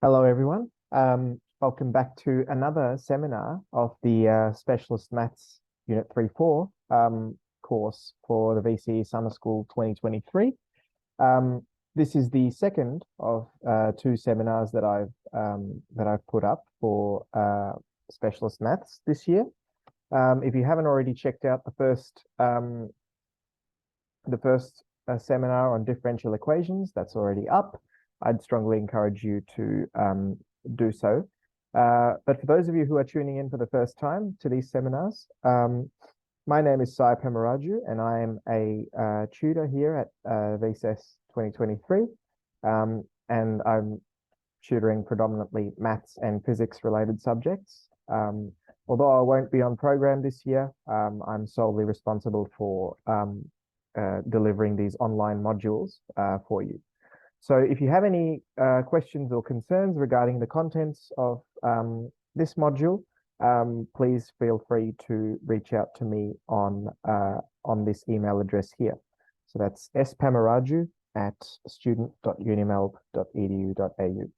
Hello, everyone. Welcome back to another seminar of the Specialist Maths Unit 3-4 course for the VCE Summer School 2023. This is the second of two seminars that I've put up for Specialist Maths this year. If you haven't already checked out the first seminar on differential equations, that's already up. I'd strongly encourage you to do so. But for those of you who are tuning in for the first time to these seminars, my name is Sai Pemaraju, and I am a tutor here at VCS 2023. And I'm tutoring predominantly maths and physics related subjects. Although I won't be on program this year, I'm solely responsible for delivering these online modules for you. So if you have any questions or concerns regarding the contents of this module, please feel free to reach out to me on this email address here. So that's spamoraju@student.unimelb.edu.au.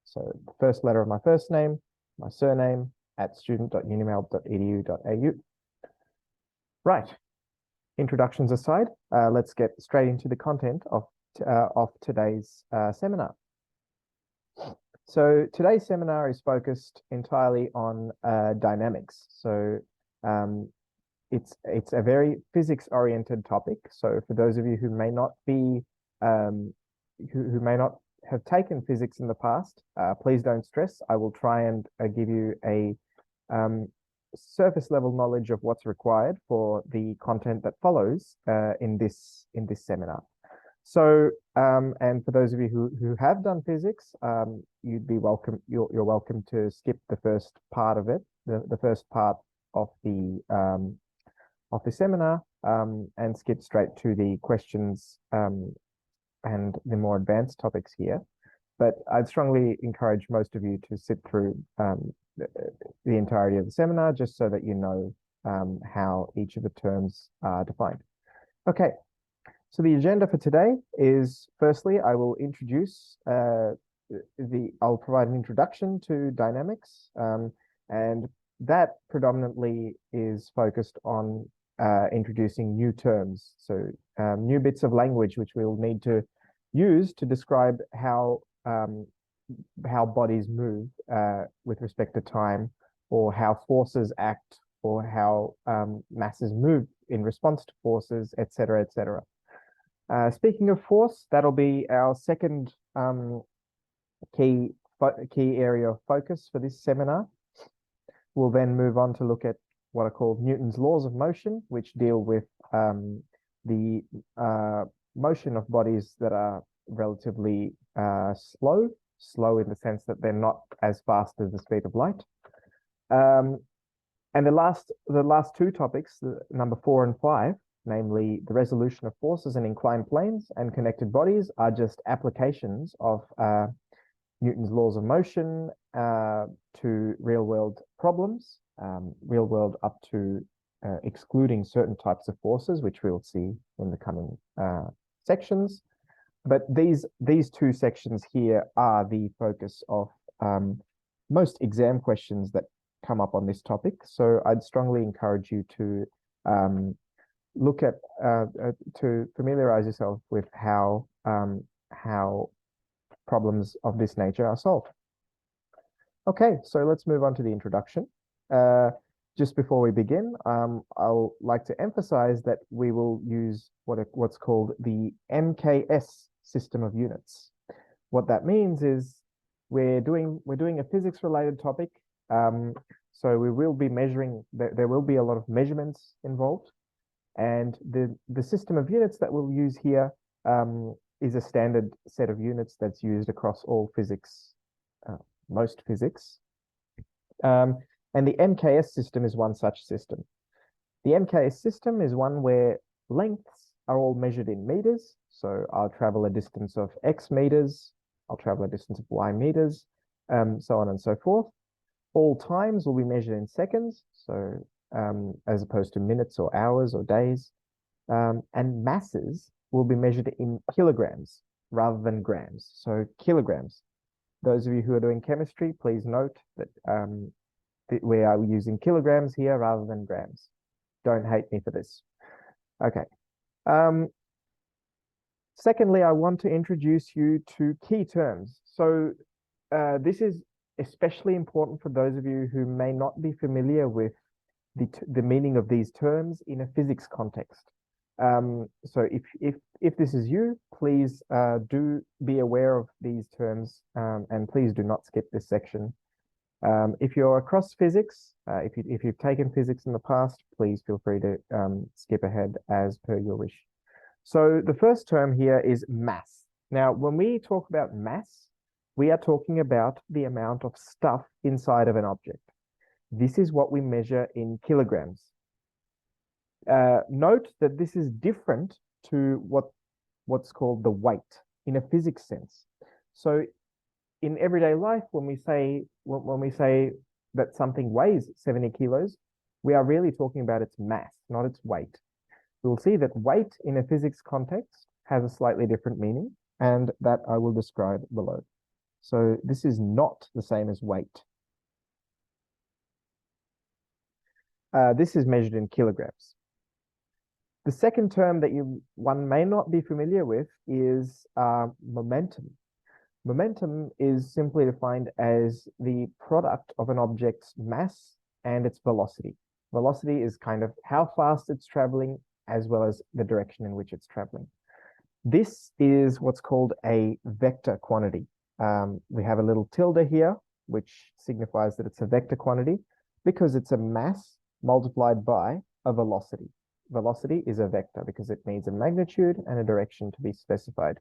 So the first letter of my first name, my surname, @student.unimelb.edu.au. Right. Introductions aside, let's get straight into the content of today's seminar. So today's seminar is focused entirely on dynamics. So it's a very physics-oriented topic. So for those of you who may not be who may not have taken physics in the past, please don't stress. I will try and give you a surface level knowledge of what's required for the content that follows in this seminar. So, and for those of you who have done physics, you'd be welcome. You're welcome to skip the first part of it, the first part of the seminar, and skip straight to the questions and the more advanced topics here. But I'd strongly encourage most of you to sit through the entirety of the seminar, just so that you know how each of the terms are defined. Okay. So the agenda for today is, firstly, I will introduce I'll provide an introduction to dynamics, and that predominantly is focused on introducing new terms. So new bits of language which we'll need to use to describe how bodies move with respect to time, or how forces act, or how masses move in response to forces, etc., etc. Speaking of force, that'll be our second key area of focus for this seminar. We'll then move on to look at what are called Newton's laws of motion, which deal with the motion of bodies that are relatively slow in the sense that they're not as fast as the speed of light. And the last two topics, number 4 and 5, namely the resolution of forces in inclined planes and connected bodies, are just applications of Newton's laws of motion to real-world problems, real-world up to excluding certain types of forces, which we'll see in the coming sections. But these two sections here are the focus of most exam questions that come up on this topic. So I'd strongly encourage you to look at to familiarize yourself with how problems of this nature are solved. Okay, so let's move on to the introduction. Just before we begin, I'll like to emphasize that we will use what's called the MKS system of units. What that means is we're doing a physics related topic, so we will be measuring. There will be a lot of measurements involved. And the system of units that we'll use here is a standard set of units that's used across all physics, most physics. And the MKS system is one such system. The MKS system is one where lengths are all measured in meters. So I'll travel a distance of X meters, I'll travel a distance of Y meters, so on and so forth. All times will be measured in seconds. So as opposed to minutes or hours or days. And masses will be measured in kilograms rather than grams. So kilograms. Those of you who are doing chemistry, please note that we are using kilograms here rather than grams. Don't hate me for this. Okay. Secondly, I want to introduce you to key terms. So this is especially important for those of you who may not be familiar with the meaning of these terms in a physics context. So if this is you, please do be aware of these terms, and please do not skip this section. If you're across physics, if you've taken physics in the past, please feel free to skip ahead as per your wish. So the first term here is mass. Now, when we talk about mass, we are talking about the amount of stuff inside of an object. This is what we measure in kilograms. Note that this is different to what's called the weight in a physics sense. So in everyday life, when we say that something weighs 70 kilos, we are really talking about its mass, not its weight. We'll see that weight in a physics context has a slightly different meaning, and that I will describe below. So this is not the same as weight. This is measured in kilograms. The second term that one may not be familiar with is momentum. Momentum is simply defined as the product of an object's mass and its velocity. Velocity is kind of how fast it's traveling, as well as the direction in which it's traveling. This is what's called a vector quantity. We have a little tilde here, which signifies that it's a vector quantity because it's a mass multiplied by a velocity. Velocity is a vector because it needs a magnitude and a direction to be specified.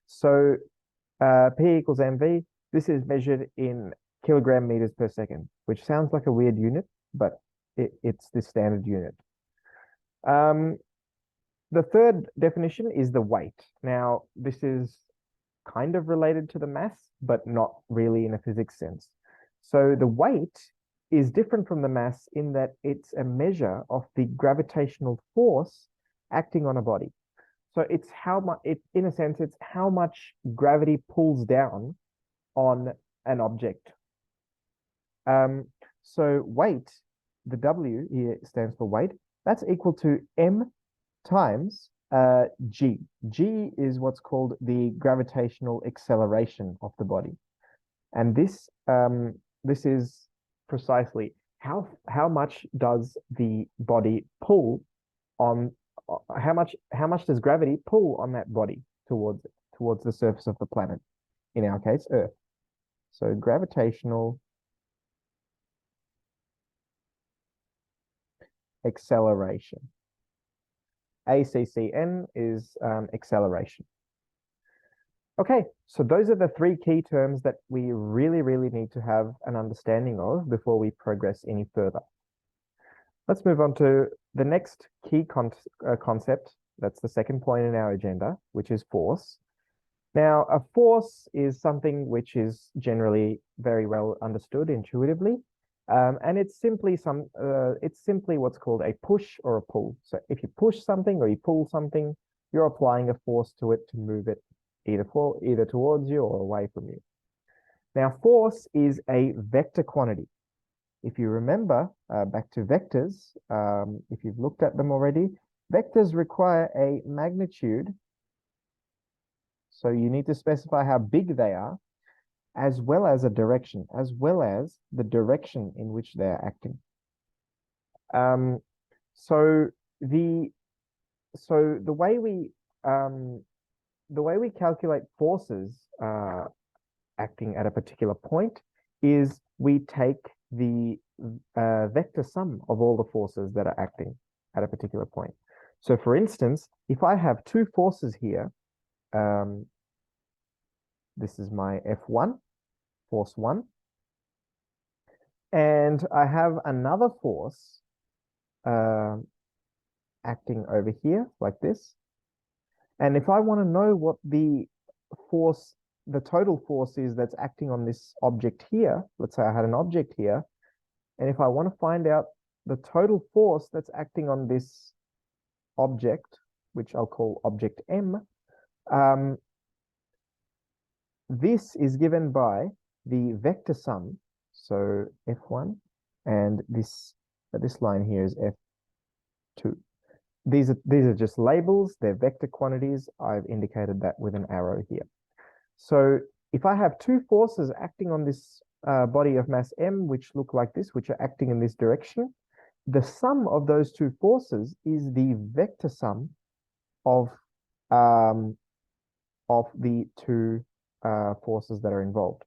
So P equals mv, this is measured in kilogram meters per second, which sounds like a weird unit, but it's the standard unit. The third definition is the weight. Now, this is kind of related to the mass, but not really in a physics sense. So the weight is different from the mass in that it's a measure of the gravitational force acting on a body. So it's how much, in a sense, it's how much gravity pulls down on an object. So weight, the W here stands for weight, that's equal to m times g. G is what's called the gravitational acceleration of the body. And this is precisely how much does the body pull on, how much does gravity pull on that body towards the surface of the planet, in our case Earth. So gravitational acceleration. ACCN is acceleration. Okay, so those are the three key terms that we really need to have an understanding of before we progress any further. Let's move on to the next key concept. That's the second point in our agenda, which is force. Now, a force is something which is generally very well understood intuitively. And it's simply what's called a push or a pull. So if you push something or you pull something, you're applying a force to it to move it either towards you or away from you. Now, force is a vector quantity. If you remember back to vectors, if you've looked at them already, vectors require a magnitude. So you need to specify how big they are, as well as a direction, as well as the direction in which they're acting. So the way we calculate forces acting at a particular point is we take the vector sum of all the forces that are acting at a particular point. So for instance, if I have two forces here, this is my F1, force 1, and I have another force acting over here like this. And if I want to know what the total force is that's acting on this object here, let's say I had an object here, and if I want to find out the total force that's acting on this object, which I'll call object M, this is given by the vector sum. So F1 and this line here is F2. These are just labels, they're vector quantities. I've indicated that with an arrow here. So if I have two forces acting on this body of mass M, which look like this, which are acting in this direction, the sum of those two forces is the vector sum of the two forces that are involved.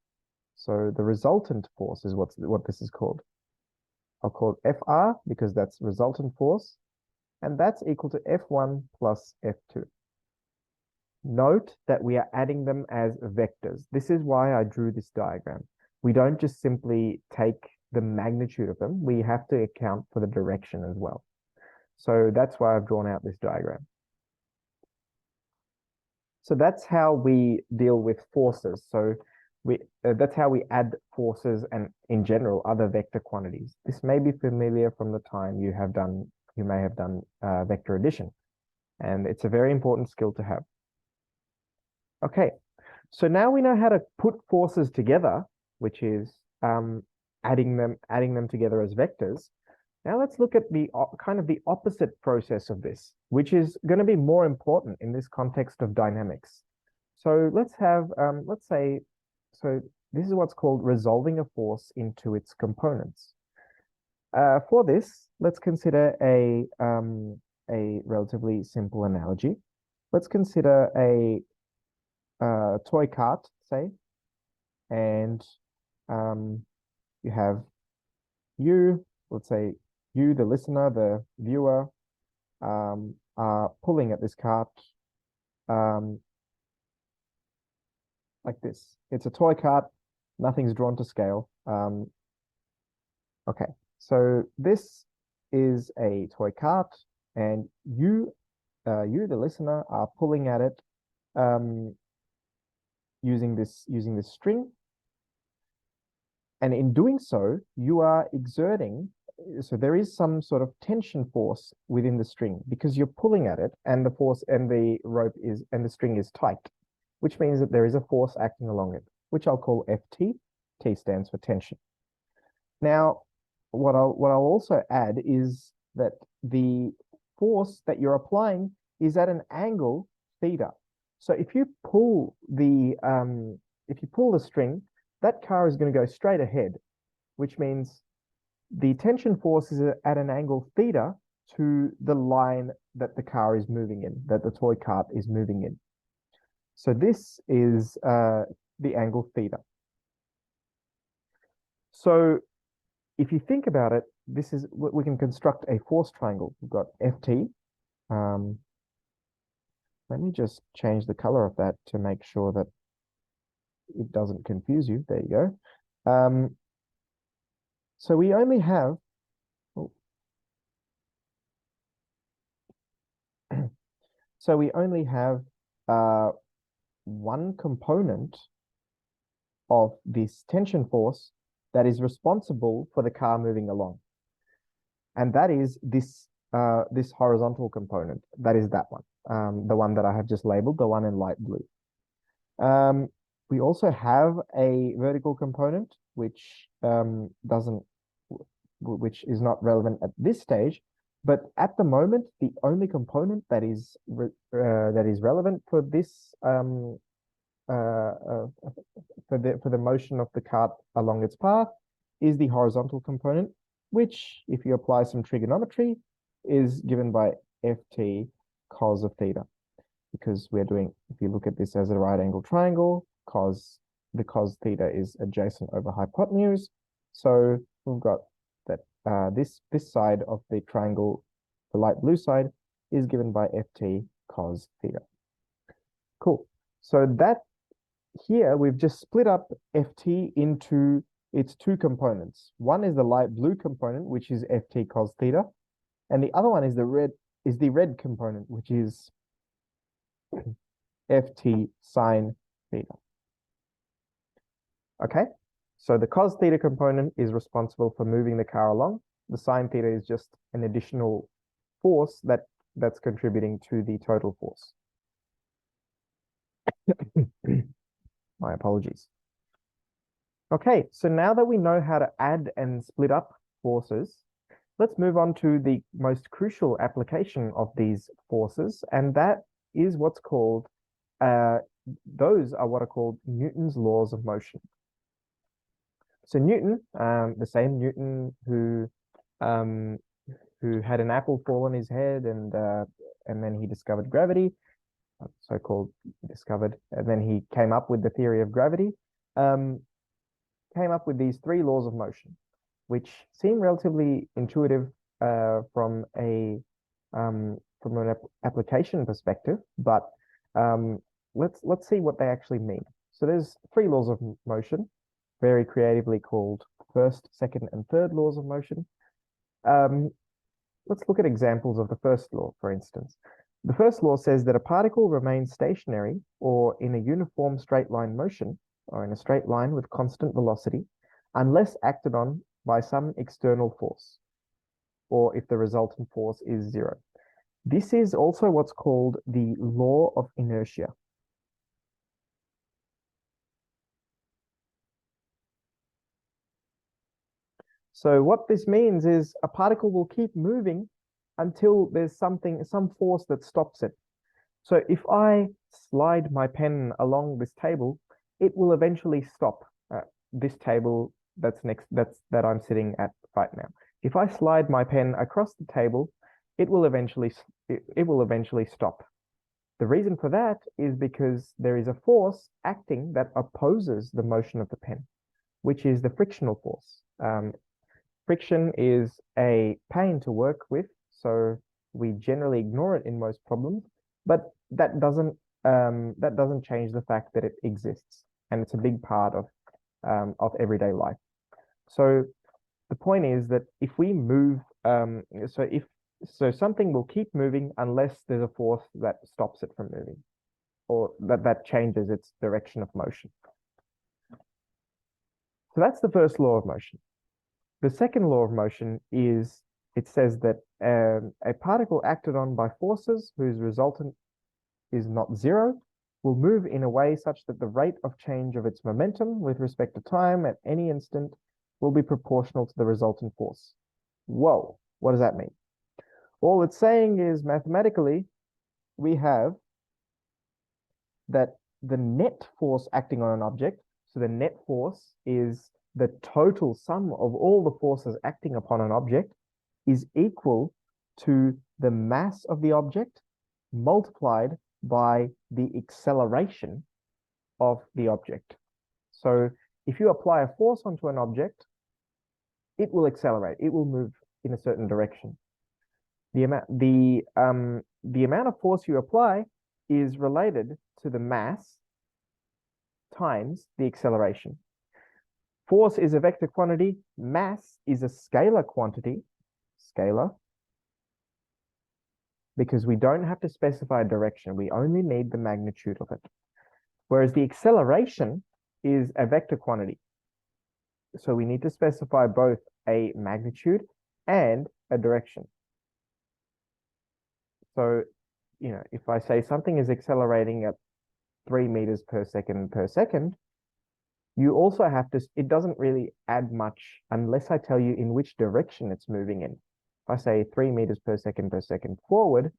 So the resultant force is what this is called. I'll call it FR because that's resultant force, and that's equal to F1 plus F2. Note that we are adding them as vectors. This is why I drew this diagram. We don't just simply take the magnitude of them. We have to account for the direction as well. So that's why I've drawn out this diagram. So that's how we deal with forces. So that's how we add forces and in general other vector quantities. This may be familiar from the time you may have done vector addition, and it's a very important skill to have. Okay, so now we know how to put forces together, which is adding them together as vectors. Now let's look at the kind of the opposite process of this, which is going to be more important in this context of dynamics. So let's have, so this is what's called resolving a force into its components. For this, let's consider a relatively simple analogy. Let's consider a toy cart, say, and you have let's say you, the listener, the viewer, are pulling at this cart like this. It's a toy cart, nothing's drawn to scale. Okay, so this is a toy cart, and you, the listener, are pulling at it using this string. And in doing so, you are exerting, so there is some sort of tension force within the string because you're pulling at it, and the force and the rope is, and the string is tight, which means that there is a force acting along it, which I'll call Ft. T stands for tension. Now, what I'll also add is that the force that you're applying is at an angle theta. So if you pull the string, that car is going to go straight ahead, which means the tension force is at an angle theta to the line that the car is moving in, that the toy cart is moving in. So this is the angle theta. So if you think about it, this is what we can construct a force triangle. We've got Ft. Let me just change the color of that to make sure that it doesn't confuse you. There you go. So we only have, so we only have one component of this tension force that is responsible for the car moving along, and that is this this horizontal component. That is that one, the one that I have just labeled, the one in light blue. We also have a vertical component, which which is not relevant at this stage, but at the moment, the only component that is relevant for this for the motion of the cart along its path is the horizontal component, which, if you apply some trigonometry, is given by Ft cos of theta. Because we're doing, if you look at this as a right angle triangle, the cos theta is adjacent over hypotenuse. So we've got that this side of the triangle, the light blue side, is given by Ft cos theta. Cool. So that here we've just split up Ft into its two components. One is the light blue component, which is Ft cos theta, and the other one is the red component, which is Ft sine theta. Okay, so the cos theta component is responsible for moving the car along. The sine theta is just an additional force that's contributing to the total force. My apologies. Okay, so now that we know how to add and split up forces, let's move on to the most crucial application of these forces, and that is what's called, those are what are called Newton's laws of motion. So Newton, the same Newton who had an apple fall on his head and then he discovered gravity, so-called discovered, and then he came up with the theory of gravity, came up with these three laws of motion, which seem relatively intuitive from an application perspective, but let's see what they actually mean. So there's three laws of motion, very creatively called first, second, and third laws of motion. Let's look at examples of the first law, for instance. The first law says that a particle remains stationary or in a uniform straight line motion, or in a straight line with constant velocity, unless acted on by some external force, or if the resultant force is zero. This is also what's called the law of inertia. So what this means is a particle will keep moving until there's some force that stops it. So if I slide my pen along this table, it will eventually stop. This table that I'm sitting at right now. If I slide my pen across the table, it will eventually stop. The reason for that is because there is a force acting that opposes the motion of the pen, which is the frictional force. Friction is a pain to work with, so we generally ignore it in most problems, but that doesn't change the fact that it exists, and it's a big part of everyday life. So the point is that if we move, so something will keep moving unless there's a force that stops it from moving, or that changes its direction of motion. So that's the first law of motion. The second law of motion is, it says that a particle acted on by forces whose resultant is not zero will move in a way such that the rate of change of its momentum with respect to time at any instant will be proportional to the resultant force. Whoa, what does that mean? All it's saying is mathematically, we have that the net force acting on an object, so the net force is the total sum of all the forces acting upon an object, is equal to the mass of the object multiplied by the acceleration of the object. So if you apply a force onto an object, it will accelerate, it will move in a certain direction. The amount of force you apply is related to the mass times the acceleration. Force is a vector quantity, mass is a scalar quantity, because we don't have to specify a direction, we only need the magnitude of it. Whereas the acceleration is a vector quantity. So we need to specify both a magnitude and a direction. So, if I say something is accelerating at 3 meters per second, you also have to, it doesn't really add much unless I tell you in which direction it's moving in. If I say 3 meters per second forward,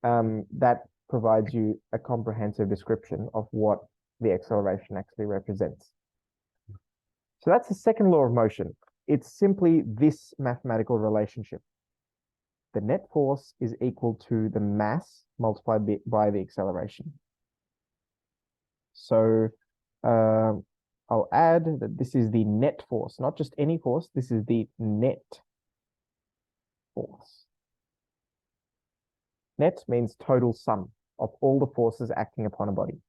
that provides you a comprehensive description of what the acceleration actually represents. So that's the second law of motion. It's simply this mathematical relationship. The net force is equal to the mass multiplied by the acceleration. So I'll add that this is the net force, not just any force. This is the net force. Net means total sum of all the forces acting upon a body.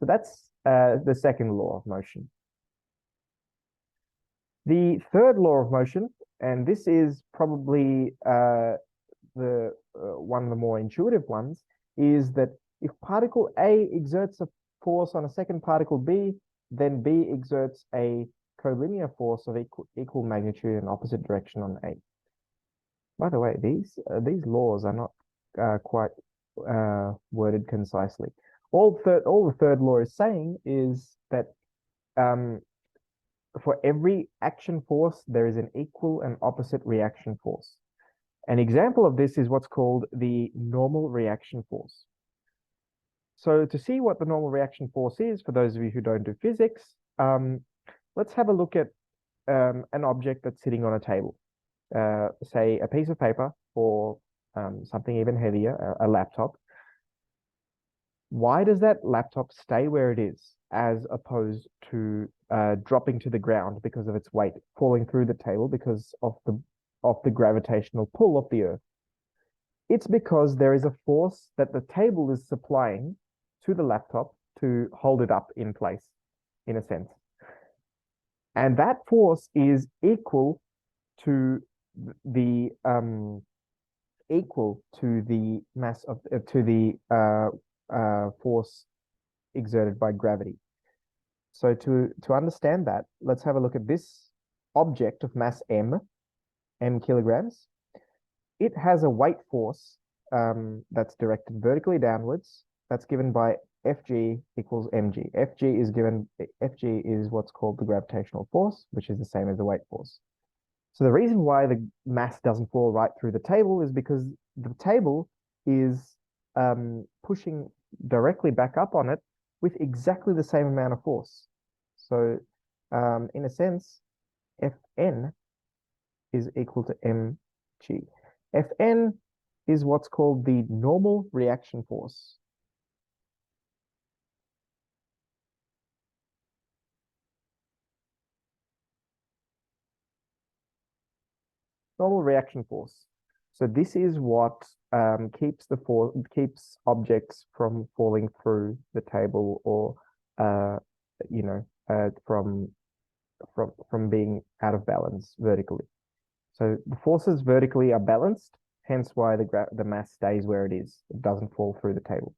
So that's the second law of motion. The third law of motion, and this is probably one of the more intuitive ones, is that if particle A exerts a force on a second particle B, then B exerts a collinear force of equal magnitude and opposite direction on A. By the way, these laws are not quite worded concisely. All the third law is saying is that for every action force, there is an equal and opposite reaction force. An example of this is what's called the normal reaction force. So to see what the normal reaction force is, for those of you who don't do physics, let's have a look at an object that's sitting on a table, say a piece of paper or something even heavier, a laptop. Why does that laptop stay where it is as opposed to dropping to the ground because of its weight, falling through the table because of the gravitational pull of the Earth? It's because there is a force that the table is supplying to the laptop to hold it up in place, in a sense. And that force is equal to the mass of to the force exerted by gravity. So to understand that, let's have a look at this object of mass m kilograms. It has a weight force that's directed vertically downwards. That's given by Fg equals mg. Fg is what's called the gravitational force, which is the same as the weight force. So the reason why the mass doesn't fall right through the table is because the table is pushing directly back up on it with exactly the same amount of force. So in a sense, Fn is equal to mg. Fn is what's called the normal reaction force. Normal reaction force. So this is what keeps objects from falling through the table or from being out of balance vertically. So the forces vertically are balanced, hence why the mass stays where it is. It doesn't fall through the table.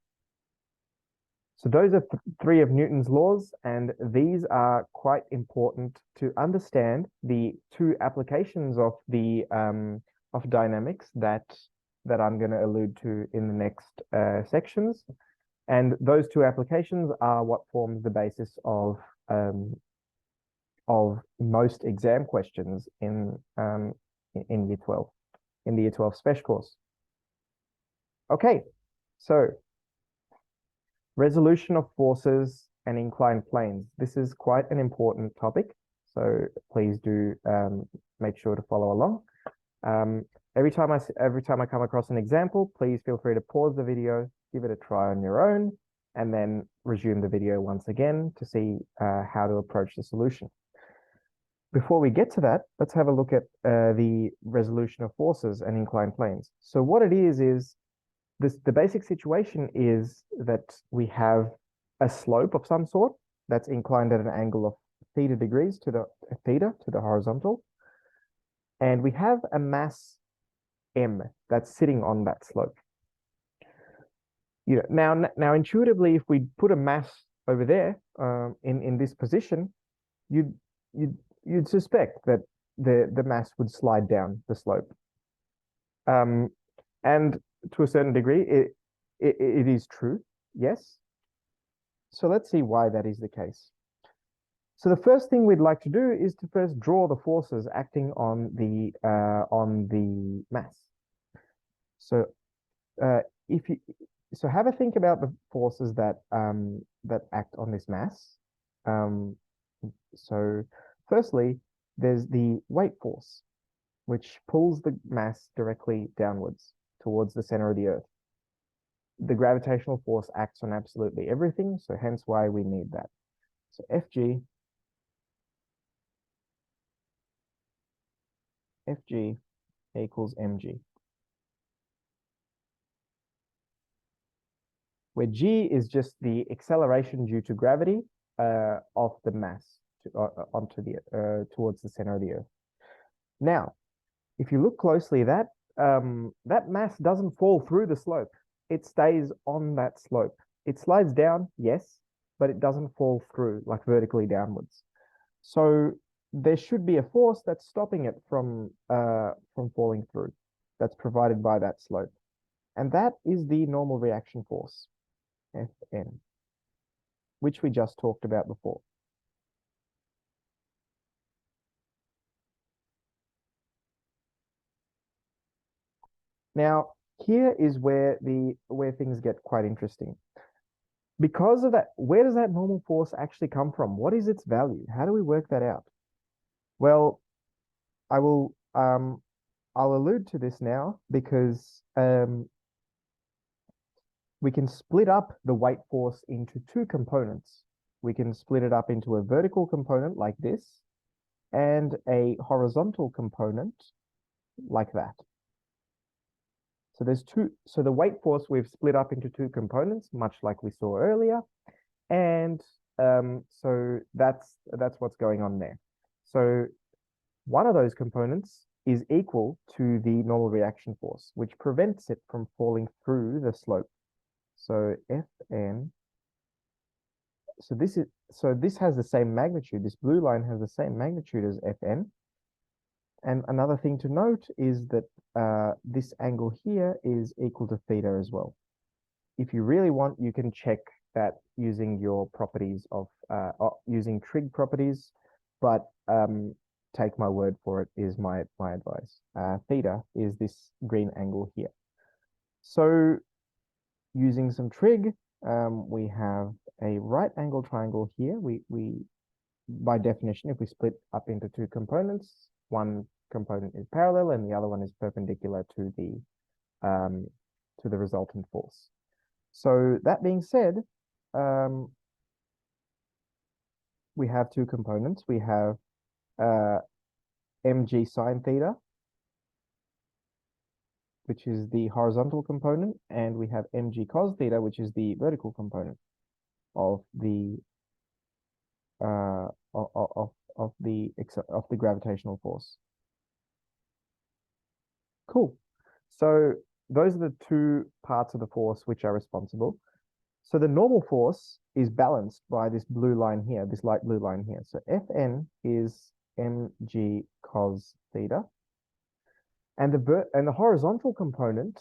So those are three of Newton's laws, and these are quite important to understand the two applications of the of dynamics that I'm going to allude to in the next sections. And those two applications are what forms the basis of most exam questions in Year 12, in the Year 12 Special course. Okay, so resolution of forces and inclined planes. This is quite an important topic, so please do make sure to follow along. Every time I come across an example, please feel free to pause the video, give it a try on your own, and then resume the video once again to see how to approach the solution. Before we get to that, let's have a look at the resolution of forces and inclined planes. So what it is the basic situation is that we have a slope of some sort that's inclined at an angle of theta degrees to the horizontal. And we have a mass m that's sitting on that slope. Now intuitively, if we put a mass over there in this position, you'd suspect that the mass would slide down the slope. And to a certain degree, it is true, yes. So let's see why that is the case. So the first thing we'd like to do is to first draw the forces acting on the mass. So have a think about the forces that act on this mass. So firstly, there's the weight force, which pulls the mass directly downwards towards the center of the Earth. The gravitational force acts on absolutely everything, so hence why we need that. So Fg equals mg, where g is just the acceleration due to gravity of the mass towards the center of the Earth. Now, if you look closely, that mass doesn't fall through the slope. It stays on that slope. It slides down, yes, but it doesn't fall through, like vertically downwards. So there should be a force that's stopping it from falling through, that's provided by that slope. And that is the normal reaction force. Fn, which we just talked about before. Now, here is where things get quite interesting. Because of that, where does that normal force actually come from? What is its value? How do we work that out? Well, I'll allude to this now because we can split up the weight force into two components. We can split it up into a vertical component like this and a horizontal component like that. So there's two, so the weight force we've split up into two components, much like we saw earlier. And so that's what's going on there. So one of those components is equal to the normal reaction force, which prevents it from falling through the slope. So Fn, so this has the same magnitude. This blue line has the same magnitude as Fn. And another thing to note is that this angle here is equal to theta as well. If you really want, you can check that using your properties of using trig properties, but take my word for it is my advice. Theta is this green angle here. So using some trig, we have a right angle triangle here. We by definition, if we split up into two components, one component is parallel and the other one is perpendicular to the resultant force. So that being said, we have two components. We have mg sine theta, which is the horizontal component, and we have mg cos theta, which is the vertical component of the gravitational force. Cool. So those are the two parts of the force which are responsible. So the normal force is balanced by this blue line here, this light blue line here. So Fn is mg cos theta. And the horizontal component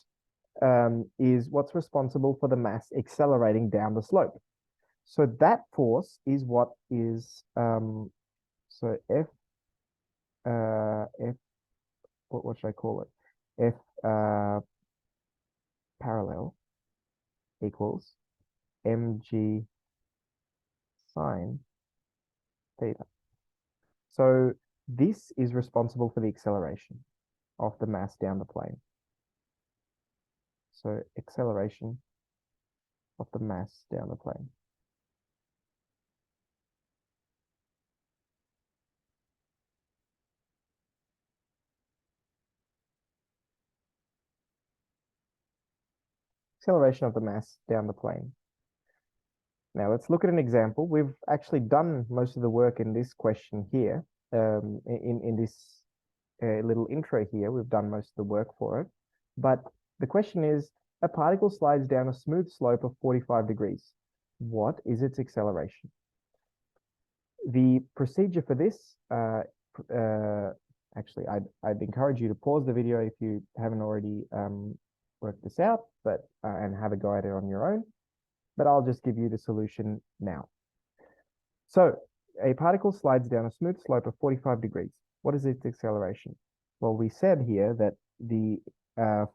is what's responsible for the mass accelerating down the slope. So that force is what is so what should I call it? F parallel equals mg sine theta. So this is responsible for the acceleration of the mass down the plane. So acceleration of the mass down the plane. Acceleration of the mass down the plane. Now let's look at an example. We've actually done most of the work in this question here. In this little intro here, we've done most of the work for it. But the question is, a particle slides down a smooth slope of 45 degrees. What is its acceleration? The procedure for this, actually, I'd encourage you to pause the video if you haven't already worked this out, but and have a go at it on your own. But I'll just give you the solution now. So a particle slides down a smooth slope of 45 degrees. What is its acceleration? Well, we said here that the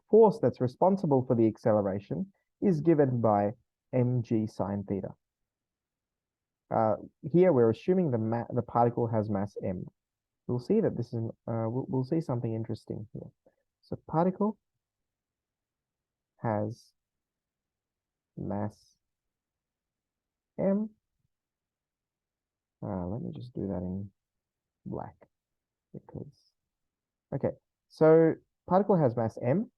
force that's responsible for the acceleration is given by mg sine theta. Here we're assuming the particle has mass m. We'll see that this is we'll see something interesting here. So particle has mass m. Let me just do that in black because okay. So particle has mass m.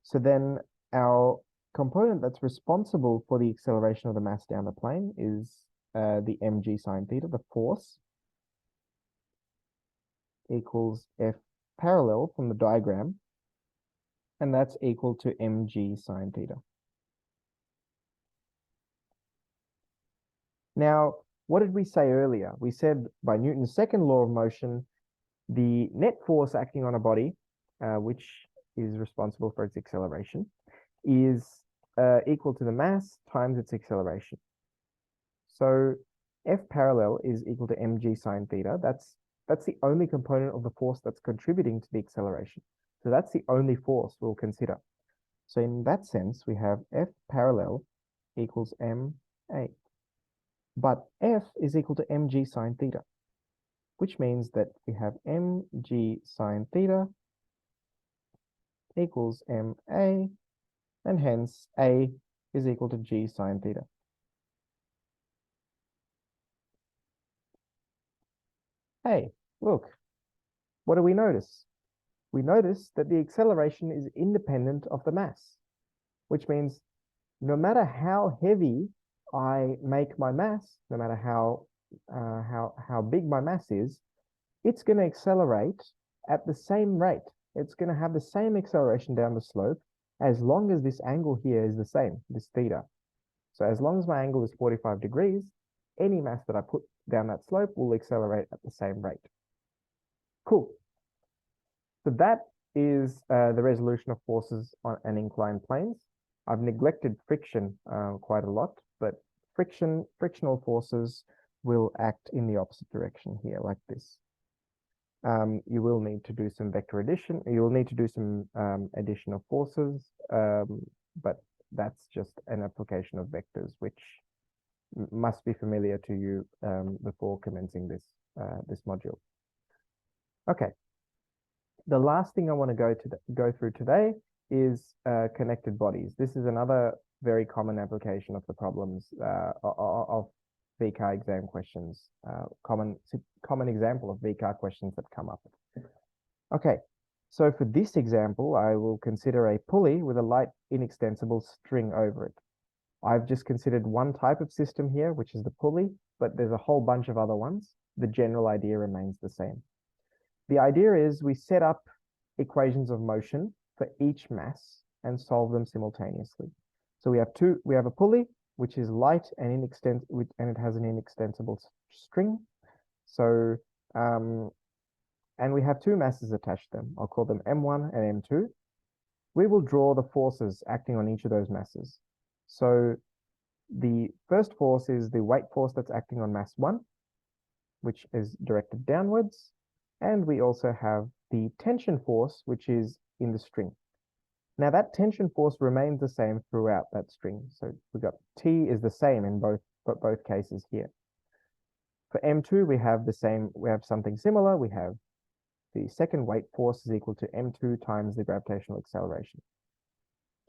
So then our component that's responsible for the acceleration of the mass down the plane is the mg sine theta, the force, equals F parallel from the diagram, and that's equal to mg sine theta. Now, what did we say earlier? We said by Newton's second law of motion, the net force acting on a body, which is responsible for its acceleration, is equal to the mass times its acceleration. So F parallel is equal to mg sine theta. That's the only component of the force that's contributing to the acceleration. So that's the only force we'll consider. So in that sense, we have F parallel equals ma. But F is equal to mg sine theta, which means that we have mg sine theta equals ma, and hence A is equal to g sine theta. Hey, look, what do we notice? We notice that the acceleration is independent of the mass, which means no matter how heavy I make my mass, no matter how big my mass is, it's going to accelerate at the same rate. It's going to have the same acceleration down the slope as long as this angle here is the same, this theta. So as long as my angle is 45 degrees, any mass that I put down that slope will accelerate at the same rate. Cool. So that is the resolution of forces on an inclined planes. I've neglected friction quite a lot, but frictional forces will act in the opposite direction here, like this. You will need to do some vector addition. You will need to do some addition of forces, but that's just an application of vectors, which must be familiar to you before commencing this module. Okay. The last thing I want to go through today is connected bodies. This is another very common application of the problems of VCAR exam questions. Common example of VCAR questions that come up. Okay, so for this example, I will consider a pulley with a light inextensible string over it. I've just considered one type of system here, which is the pulley, but there's a whole bunch of other ones. The general idea remains the same. The idea is we set up equations of motion for each mass and solve them simultaneously. So we have a pulley, which is light and it has an inextensible string. So, and we have two masses attached to them. I'll call them M1 and M2. We will draw the forces acting on each of those masses. So the first force is the weight force that's acting on mass 1, which is directed downwards. And we also have the tension force, which is in the string. Now that tension force remains the same throughout that string. So we've got T is the same in both cases here. For M2, we have something similar. We have the second weight force is equal to M2 times the gravitational acceleration.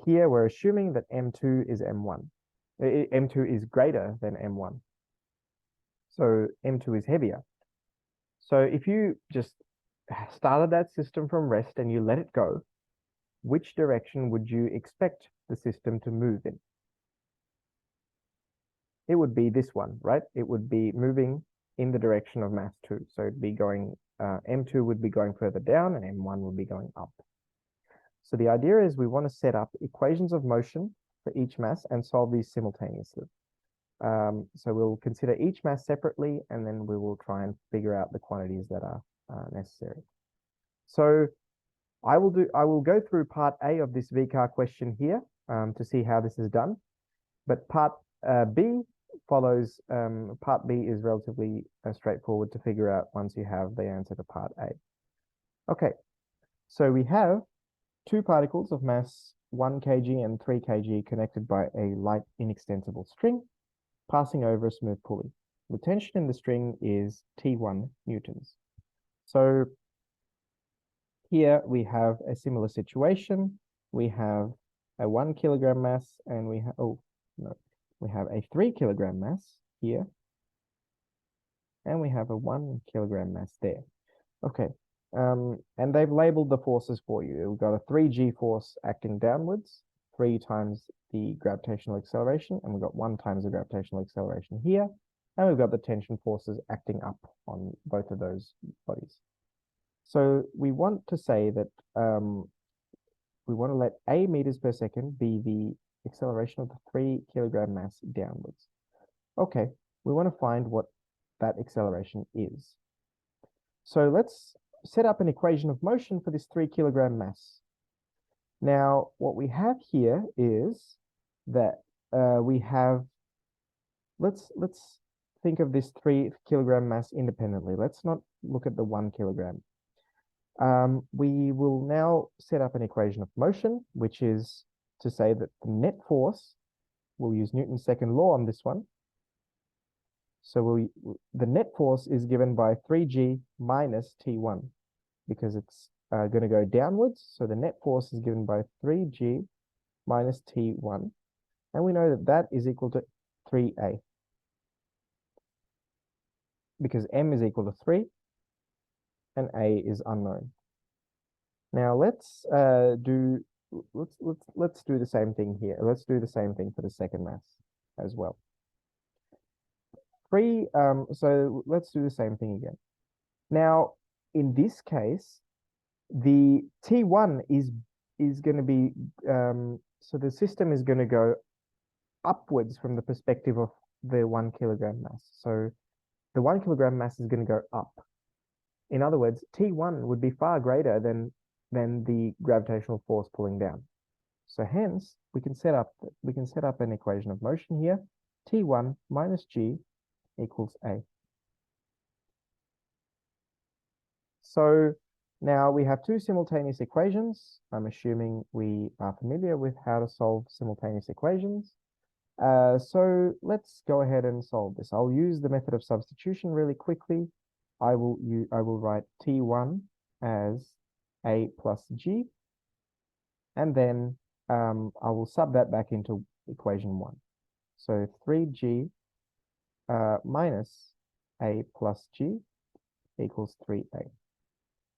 Here we're assuming that M2 is M1. M2 is greater than M1. So M2 is heavier. So if you just started that system from rest and you let it go, which direction would you expect the system to move in? It would be this one, right? It would be moving in the direction of mass 2. So it'd be going, M2 would be going further down and M1 would be going up. So the idea is we want to set up equations of motion for each mass and solve these simultaneously. So we'll consider each mass separately, and then we will try and figure out the quantities that are necessary. So I will go through part A of this VCAR question here to see how this is done. But part B follows, part B is relatively straightforward to figure out once you have the answer to part A. Okay, so we have two particles of mass 1 kg and 3 kg connected by a light inextensible string passing over a smooth pulley. The tension in the string is T1 newtons. So here we have a similar situation. We have a 1 kilogram mass and we have a 3 kilogram mass here. And we have a 1 kilogram mass there. Okay, and they've labeled the forces for you. We've got a 3G force acting downwards, 3 times the gravitational acceleration, and we've got 1 times the gravitational acceleration here. And we've got the tension forces acting up on both of those bodies. So we want to say that we want to let A meters per second be the acceleration of the 3 kilogram mass downwards. Okay, we want to find what that acceleration is. So let's set up an equation of motion for this 3 kilogram mass. Now, what we have here is that we have, let's think of this 3 kilogram mass independently. Let's not look at the 1 kilogram. We will now set up an equation of motion, which is to say that the net force, we'll use Newton's second law on this one. So the net force is given by 3g minus T1 because it's going to go downwards. So the net force is given by 3g minus T1. And we know that that is equal to 3a because m is equal to 3 and a is unknown. Now let's do the same thing here. Let's do the same thing for the second mass as well. So let's do the same thing again. Now, in this case, the T1 is going to be, so the system is going to go upwards from the perspective of the 1 kilogram mass. So the 1 kilogram mass is going to go up. In other words, T1 would be far greater than the gravitational force pulling down. So hence, we can set up an equation of motion here. T1 minus g equals a. So now we have two simultaneous equations. I'm assuming we are familiar with how to solve simultaneous equations. So let's go ahead and solve this. I'll use the method of substitution really quickly. I will write T1 as a plus g, and then I will sub that back into equation 1. So 3g minus a plus g equals 3a.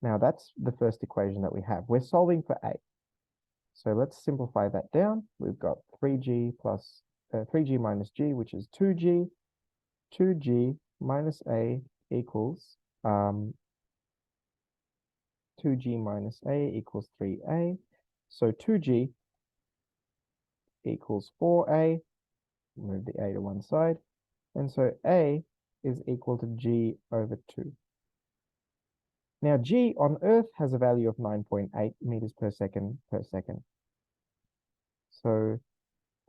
Now that's the first equation that we have. We're solving for a. So let's simplify that down. We've got 3g minus g, which is 2g. 2g minus a equals 2g minus a equals 3a. So 2g equals 4a. Move the a to one side. And so a is equal to g over 2. Now g on Earth has a value of 9.8 meters per second per second. So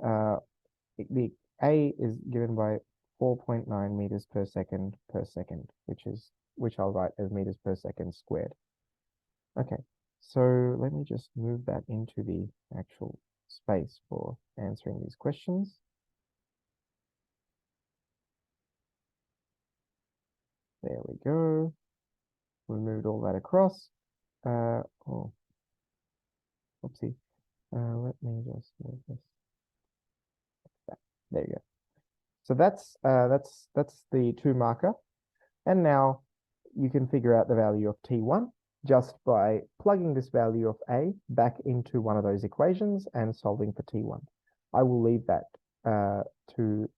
the a is given by 4.9 meters per second, which I'll write as meters per second squared. Okay, so let me just move that into the actual space for answering these questions. There we go. We moved all that across. Oh, oopsie. Let me just move this. There you go. So that's the 2 marker. And now you can figure out the value of T1 just by plugging this value of A back into one of those equations and solving for T1. I will leave that to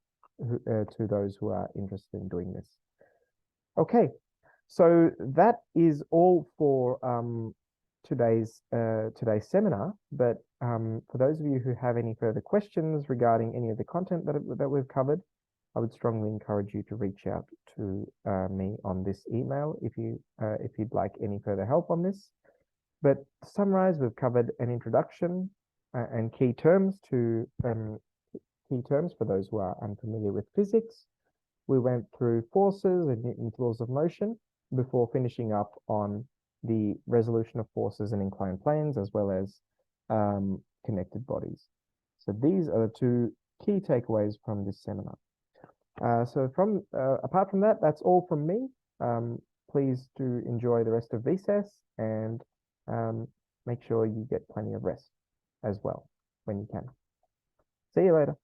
those who are interested in doing this. Okay, so that is all for today's seminar. But for those of you who have any further questions regarding any of the content that we've covered, I would strongly encourage you to reach out to me on this email if you'd like any further help on this. But to summarize, we've covered an introduction and key terms for those who are unfamiliar with physics. We went through forces and Newton's laws of motion before finishing up on the resolution of forces in inclined planes as well as connected bodies. So these are the 2 key takeaways from this seminar. So apart from that, that's all from me. Please do enjoy the rest of VCES and make sure you get plenty of rest as well when you can. See you later.